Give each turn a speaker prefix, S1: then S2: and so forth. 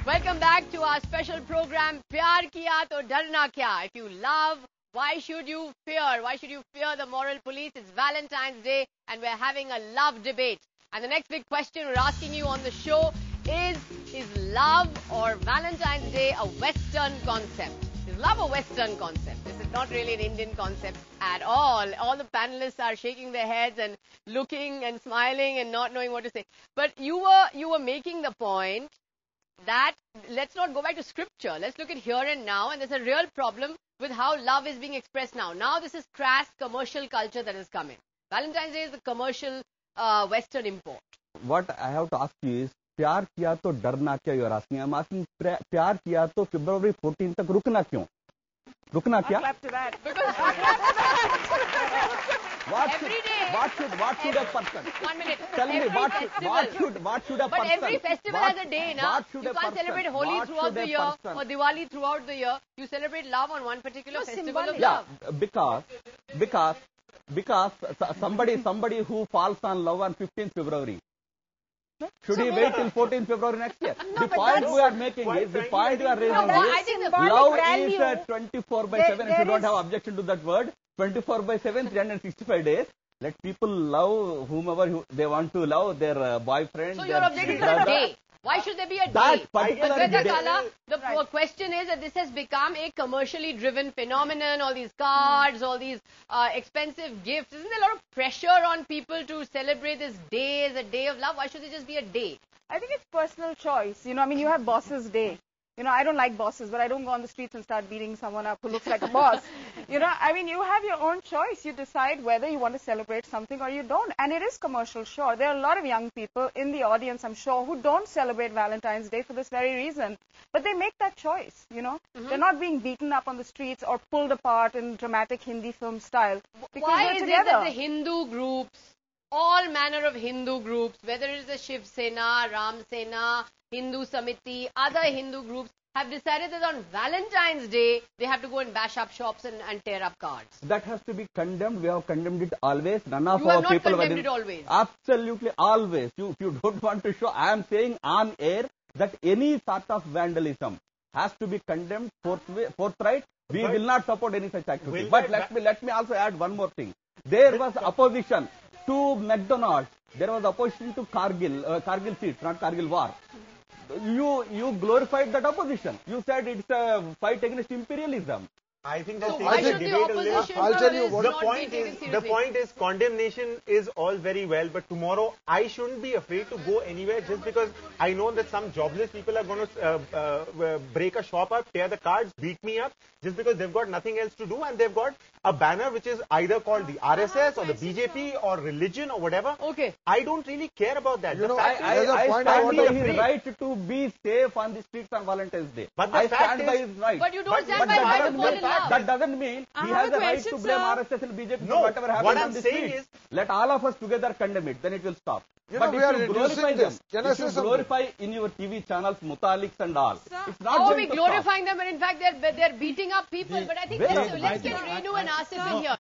S1: Welcome back to our special program, Pyar Kiya To Darna Kya. If you love, why should you fear? Why should you fear the moral police? It's Valentine's Day and we're having a love debate. And the next big question we're asking you on the show is love or Valentine's Day a Western concept? Is love a Western concept? This is not really an Indian concept at all. All the panelists are shaking their heads and looking and smiling and not knowing what to say. But you were making the point that let's not go back to scripture. Let's look at here and now, and there's a real problem with how love is being expressed now. Now this is crass commercial culture that has come in. Valentine's Day is the commercial Western import.
S2: What I have to ask you is, प्यार किया तो डरना क्या? You are asking. I'm asking, प्यार किया तो February 14 तक रुकना क्यों? रुकना क्या? What should a person?
S1: 1 minute.
S2: Tell me what should a person?
S1: But every festival has a day, na? You can't celebrate Holi throughout the year or Diwali throughout the year. You celebrate love on one particular festival of love.
S2: Yeah, because somebody who falls on love on 15th February. Should he wait till 14th February next year?
S3: No,
S2: the point we are making is, the point we are raising is, love is 24 by 7. If you don't have objection to that word, 24 by 7, 365 days. Let people love whomever they want to love, their boyfriend.
S1: So your objection is a day. Why should there be a day?
S2: That particular day.
S1: The question is that this has become a commercially driven phenomenon. All these cards, all these expensive gifts. Isn't there a lot of pressure on people to celebrate this day as a day of love? Why should it just be a day?
S3: I think it's personal choice. You know, I mean, you have boss's day. You know, I don't like bosses, but I don't go on the streets and start beating someone up who looks like a boss. You know, I mean, you have your own choice. You decide whether you want to celebrate something or you don't. And it is commercial, sure. There are a lot of young people in the audience, I'm sure, who don't celebrate Valentine's Day for this very reason. But they make that choice, you know. They're not being beaten up on the streets or pulled apart in dramatic Hindi film style.
S1: Why is it that the Hindu groups, all manner of Hindu groups, whether it is the Shiv Sena, Ram Sena, Hindu Samiti, other Hindu groups, have decided that on Valentine's Day, they have to go and bash up shops and tear up cards?
S2: That has to be condemned. We have condemned it always. None of
S1: you
S2: our
S1: have not
S2: people
S1: condemned it always.
S2: Absolutely always. If you don't want to show, I am saying on air that any sort of vandalism has to be condemned forthright. We will not support any such activity. But let me also add one more thing. There was opposition to McDonald's. There was opposition to Kargil seats, not Kargil war. You glorified that opposition. You said it's a fight against imperialism.
S4: I think
S1: so why should the opposition
S4: I'll tell you what
S1: the
S4: point is condemnation is all very well, but tomorrow I shouldn't be afraid to go anywhere just because I know that some jobless people are going to break a shop up, tear the cards, beat me up just because they've got nothing else to do and they've got a banner which is either called the RSS or the BJP or religion or whatever.
S1: Okay.
S4: I don't really care about that.
S2: You know, I stand by his right to be safe on the streets on Valentine's Day.
S4: But
S2: I stand by his right.
S1: But you don't stand by his right to fall in love.
S2: That doesn't mean he has the right to blame RSS and BJP for whatever happens on the street. Let all of us together condemn it, then it will stop. But if you glorify them, if you glorify in your TV channels, Mutaliks and all, it's not going to
S1: glorifying them, and in fact they're beating up people. But I think let's get Renu and Asif in here.